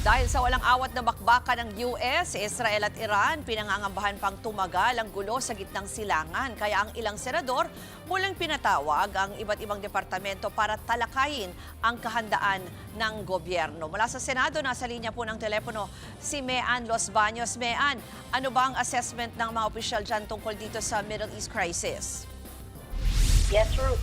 Dahil sa walang awat na bakbakan ng US, Israel at Iran, pinangangambahan pang tumagal ang gulo sa gitnang silangan. Kaya ang ilang senador muling pinatawag ang iba't ibang departamento para talakayin ang kahandaan ng gobyerno. Mula sa Senado, nasa linya po ng telepono si Mean Los Baños. Mean, ano ba ang assessment ng mga opisyal dyan tungkol dito sa Middle East crisis? Yes, Ruth.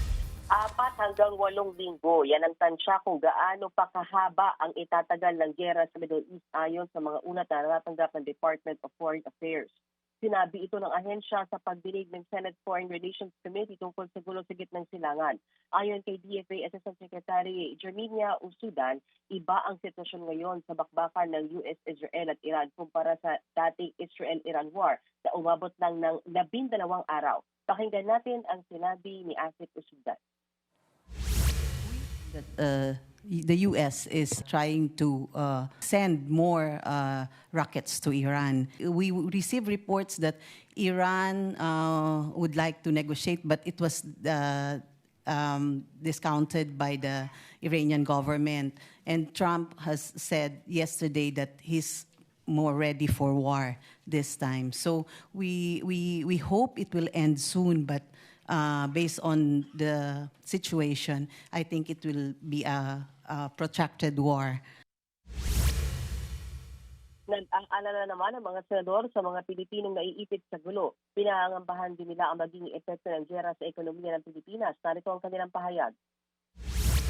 4 hanggang 8 linggo. Yan ang tansya kung gaano pa kahaba ang itatagal ng giyera sa Middle East ayon sa mga una na natatanggap ng Department of Foreign Affairs. Sinabi ito ng ahensya sa pagdinig ng Senate Foreign Relations Committee tungkol sa gulo sa gitnang silangan. Ayon kay DFA Assistant Secretary Jerminia Usudan, iba ang sitwasyon ngayon sa bakbakan ng US, Israel at Iran kumpara sa dating Israel-Iran war na umabot lang ng 12 araw. Pakinggan natin ang sinabi ni Asif Usudan. That the U.S. is trying to send more rockets to Iran. We received reports that Iran would like to negotiate, but it was discounted by the Iranian government. And Trump has said yesterday that he's more ready for war this time. So we hope it will end soon, but based on the situation, I think it will be a protracted war. Nag-aalala naman ang mga senador sa mga Pilipinong naiipit sa gulo. Pinangangambahan din nila ang maging epekto ng giyera sa ekonomiya ng Pilipinas. Narito ang kanilang pahayag.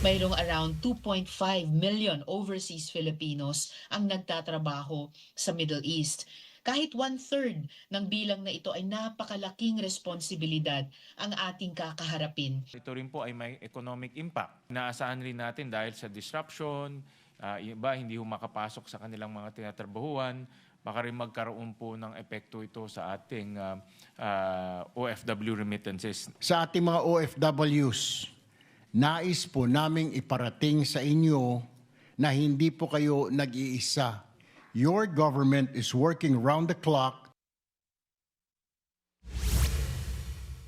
Mayroong around 2.5 million overseas Filipinos ang nagtatrabaho sa Middle East. Kahit 1/3 ng bilang na ito ay napakalaking responsibilidad ang ating kakaharapin. Ito rin po ay may economic impact. Inaasahan rin natin dahil sa disruption, iba hindi makapasok sa kanilang mga tinatrabahuan, baka rin magkaroon po ng epekto ito sa ating OFW remittances. Sa ating mga OFWs, nais po naming iparating sa inyo na hindi po kayo nag-iisa. Your government is working round the clock.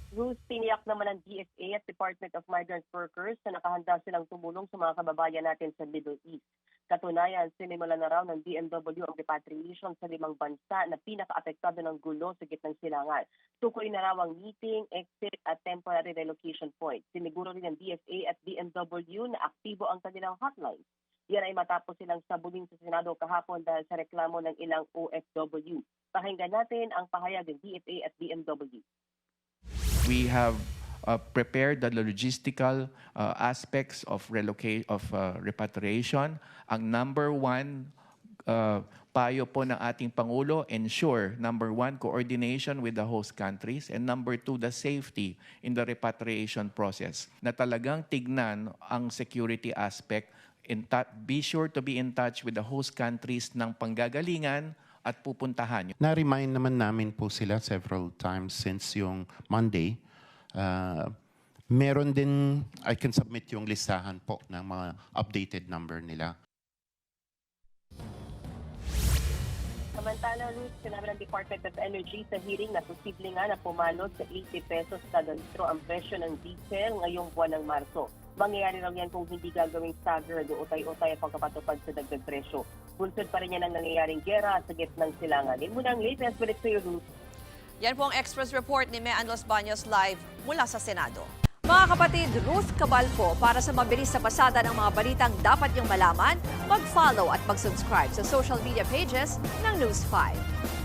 Ruth, tiniyak naman ng DFA at Department of Migrant Workers na nakahanda silang tumulong sa mga kababayan natin sa Middle East. Katunayan, sinimulan na raw ng DMW ang repatriation sa 5 bansa na pinaka-apektado ng gulo sa gitnang silangan. Tukoy na raw ang meeting, exit at temporary relocation point. Siniguro rin ng DFA at DMW na aktibo ang kanilang hotline. Yan ay matapos silang sabuling sa Senado kahapon dahil sa reklamo ng ilang OFW. Pakinggan natin ang pahayag ng DFA at DMW. We have prepared the logistical aspects of repatriation. Ang number one payo po ng ating Pangulo, ensure, number one, coordination with the host countries, and number two, the safety in the repatriation process. Na talagang tignan ang security aspect, be sure to be in touch with the host countries ng panggagalingan at pupuntahan. Na-remind naman namin po sila several times since yung Monday. Meron din, I can submit yung listahan po ng mga updated number nila. Samantala, Ruth, sinabi ng Department of Energy sa hearing na posible nga na pumalot sa 80 pesos kada litro ang presyo ng diesel ngayong buwan ng Marso. Mangyayari lang yan kung hindi gagawing staggered o utay-utay ang pagkapatupad sa dagdag presyo. Bunsod pa rin yan ang nangyayaring giyera sa gitnang silangan. Yan muna ang latest. Balik sa iyo, Ruth. Yan po ang Express Report ni Mean Los Baños live mula sa Senado. Mga kapatid, Ruth Cabalpo, para sa mabilis na pasada ng mga balitang dapat niyong malaman, mag-follow at mag-subscribe sa social media pages ng News 5.